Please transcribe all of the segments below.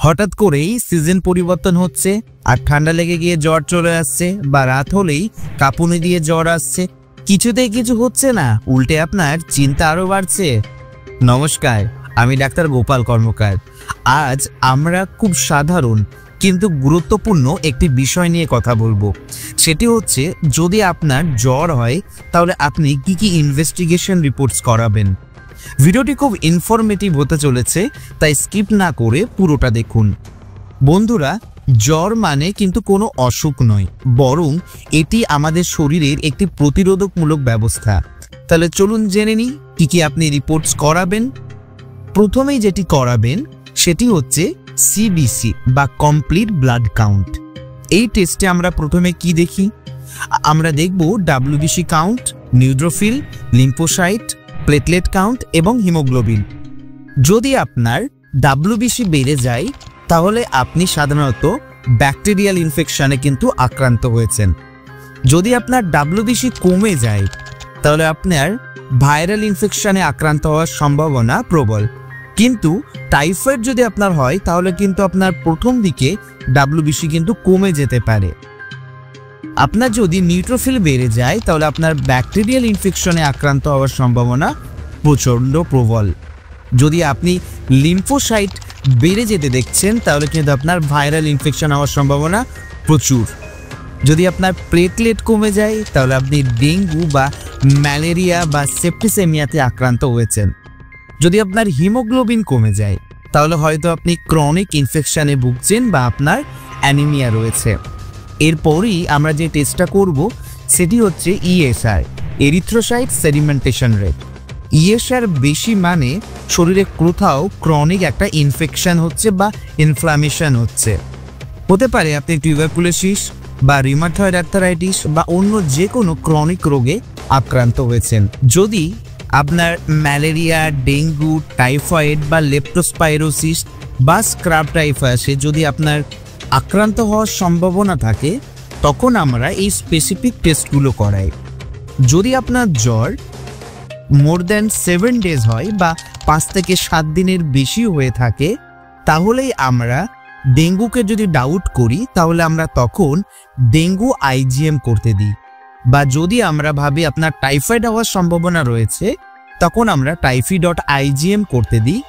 হঠাৎ করেই সিজন পরিবর্তন হচ্ছে আর ঠান্ডা লেগে গিয়ে জ্বর চলে আসছে, বা রাত হলেই কাঁপুনি দিয়ে জ্বর আসছে, কিছুতেই কিছু হচ্ছে না, উল্টে আপনার চিন্তা আরো বাড়ছে। নমস্কার, আমি ডাক্তার গোপাল কর্মকার। আজ আমরা খুব সাধারণ কিন্তু গুরুত্বপূর্ণ একটি বিষয় নিয়ে কথা বলবো। সেটি হচ্ছে, যদি আপনার জ্বর হয় তাহলে আপনি কি কি ইনভেস্টিগেশন রিপোর্টস করাবেন। ভিডিওটি খুব ইনফরমেটিভ হতে চলেছে, তাই স্কিপ না করে পুরোটা দেখুন। বন্ধুরা, জ্বর মানে কিন্তু কোনো অসুখ নয়, বরং এটি আমাদের শরীরের একটি প্রতিরোধকমূলক ব্যবস্থা। তাহলে চলুন জেনে নিই কি কি আপনি রিপোর্টস করাবেন। প্রথমেই যেটি করাবেন সেটি হচ্ছে সিবিসি বা কমপ্লিট ব্লাড কাউন্ট। এই টেস্টে আমরা প্রথমে কি দেখি? আমরা দেখব WBC count, neutrophil, lymphocyte, platelet count এবং হিমোগ্লোবিন। যদি আপনার ডাব্লিউবিসি বেড়ে যায় তাহলে আপনি সাধারণত ব্যাকটেরিয়াল ইনফেকশনে কিন্তু আক্রান্ত হয়েছেন। যদি আপনার ডাব্লিউবিসি কমে যায় তাহলে আপনার ভাইরাল ইনফেকশনে আক্রান্ত হওয়ার সম্ভাবনা প্রবল। কিন্তু টাইফয়েড যদি আপনার হয় তাহলে কিন্তু আপনার প্রথম দিকে ডাব্লিউবিসি কিন্তু কমে যেতে পারে। আপনার যদি নিউট্রোফিল বেড়ে যায় তাহলে আপনার ব্যাকটেরিয়াল ইনফেকশনে আক্রান্ত হওয়ার সম্ভাবনা প্রচণ্ড প্রবল। যদি আপনি লিম্ফোসাইট বেড়ে যেতে দেখছেন তাহলে কিন্তু আপনার ভাইরাল ইনফেকশন হওয়ার সম্ভাবনা প্রচুর। যদি আপনার প্লেটলেট কমে যায় তাহলে আপনি ডেঙ্গু বা ম্যালেরিয়া বা সেপ্টিসেমিয়াতে আক্রান্ত হয়েছেন। যদি আপনার হিমোগ্লোবিন কমে যায় তাহলে হয়তো আপনি ক্রনিক ইনফেকশনে ভুগছেন বা আপনার অ্যানিমিয়া রয়েছে। এরপরই আমরা যে টেস্টটা করব সেটি হচ্ছে ESR, erythrocyte sedimentation rate. ESR বেশি মানে শরীরে কোথাও ক্রনিক একটা ইনফেকশন হচ্ছে বা ইনফ্লামেশন হচ্ছে। হতে পারে আপনি টিউবারকুলোসিস বা রিউমাটয়েড আর্থ্রাইটিস বা অন্য যে কোনো ক্রনিক রোগে আক্রান্ত হয়েছেন। যদি আপনার ম্যালেরিয়া, ডেঙ্গু, টাইফয়েড বা লেপ্টোস্পাইরোসিস বা স্ক্রাব টাইফাসে যদি আপনার আক্রান্ত হওয়ার সম্ভাবনা থাকে তখন আমরা এই স্পেসিফিক টেস্টগুলো করাই। যদি আপনার জ্বর মোর দ্যান 7 ডেজ হয় বা 5 থেকে 7 দিনের বেশি হয়ে থাকে তাহলেই আমরা ডেঙ্গুকে যদি ডাউট করি তাহলে আমরা তখন ডেঙ্গু আইজিএম করতে দিই। বা যদি আমরা ভাবি আপনার টাইফয়েড হওয়ার সম্ভাবনা রয়েছে তখন আমরা টাইফি.আইজিএম করতে দিই।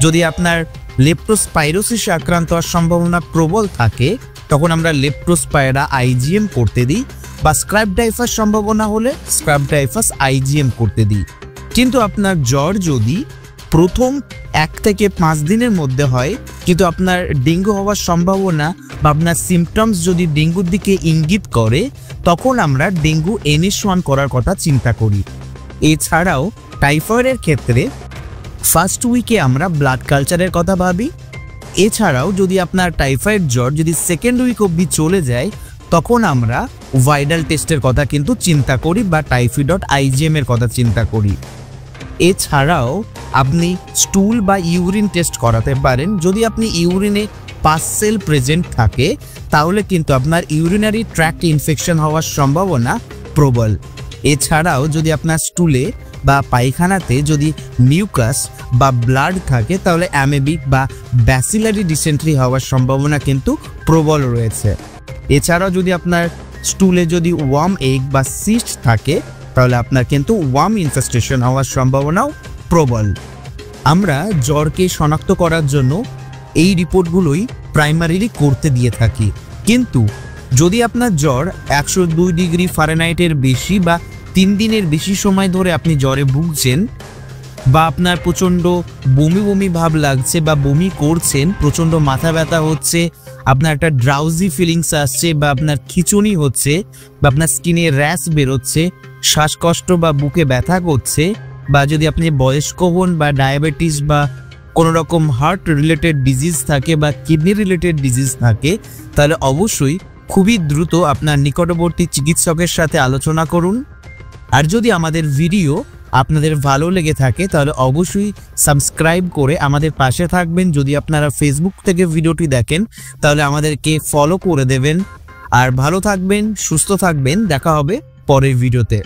যদি আপনার লেপ্টোস্পাইরোসিসে আক্রান্ত হওয়ার সম্ভাবনা প্রবল থাকে তখন আমরা লেপ্টোস্পাইরা আইজিএম করতে দিই, বা স্ক্রাব টাইফাস সম্ভাবনা হলে স্ক্রাব টাইফাস আইজিএম করতে দিই। কিন্তু আপনার জ্বর যদি প্রথম 1 থেকে 5 দিনের মধ্যে হয় কিন্তু আপনার ডেঙ্গু হওয়ার সম্ভাবনা বা আপনার সিমটমস যদি ডেঙ্গুর দিকে ইঙ্গিত করে তখন আমরা ডেঙ্গু NH1 করার কথা চিন্তা করি। এছাড়াও টাইফয়েডের ক্ষেত্রে ফার্স্ট উইকে আমরা ব্লাড কালচারের কথা ভাবি। এছাড়াও যদি আপনার টাইফয়েড জ্বর যদি সেকেন্ড উইক অবধি চলে যায় তখন আমরা ভাইরাল টেস্টের কথা কিন্তু চিন্তা করি বা টাইফি.আইজিএম এর কথা চিন্তা করি। এছাড়াও আপনি স্টুল বা ইউরিন টেস্ট করাতে পারেন। যদি আপনি ইউরিনে পাস সেল প্রেজেন্ট থাকে তাহলে কিন্তু আপনার ইউরিনারি ট্র্যাক্ট ইনফেকশন হওয়ার সম্ভাবনা প্রবল। এছাড়াও যদি আপনার স্টুলে বা পায়খানাতে যদি মিউকাস বা ব্লাড থাকে তাহলে অ্যামেবিক বা ব্যাসিলারি ডিসেন্ট্রি হওয়ার সম্ভাবনা কিন্তু প্রবল রয়েছে। এছাড়াও যদি আপনার স্টুলে যদি ওয়ার্ম এগ বা সিস্ট থাকে তাহলে আপনার কিন্তু ওয়ার্ম ইনফেস্টেশন হওয়ার সম্ভাবনাও প্রবল। আমরা জ্বরকে শনাক্ত করার জন্য এই রিপোর্টগুলোই প্রাইমারিলি করতে দিয়ে থাকি। কিন্তু যদি আপনার জ্বর 102 ডিগ্রি ফারেনহাইটের বেশি বা 3 দিনের বেশি সময় ধরে আপনি জ্বরে ভুগছেন, বা আপনার প্রচণ্ড বমি বমি ভাব লাগছে বা বমি করছেন, প্রচণ্ড মাথা ব্যথা হচ্ছে, আপনার একটা ড্রাউজি ফিলিংস আসছে, বা আপনার খিঁচুনি হচ্ছে, বা আপনার স্কিনে র্যাশ বেরোচ্ছে, শ্বাসকষ্ট বা বুকে ব্যথা করছে, বা যদি আপনি বয়স্ক হন বা ডায়াবেটিস বা কোনো রকম হার্ট রিলেটেড ডিজিজ থাকে বা কিডনি রিলেটেড ডিজিজ থাকে তাহলে অবশ্যই খুবই দ্রুত আপনার নিকটবর্তী চিকিৎসকের সাথে আলোচনা করুন। আর যদি আমাদের ভিডিও আপনাদের ভালো লেগে থাকে তাহলে অবশ্যই সাবস্ক্রাইব করে আমাদের পাশে থাকবেন। যদি আপনারা ফেসবুক থেকে ভিডিওটি দেখেন তাহলে আমাদেরকে ফলো করে দেবেন। আর ভালো থাকবেন, সুস্থ থাকবেন, দেখা হবে পরের ভিডিওতে।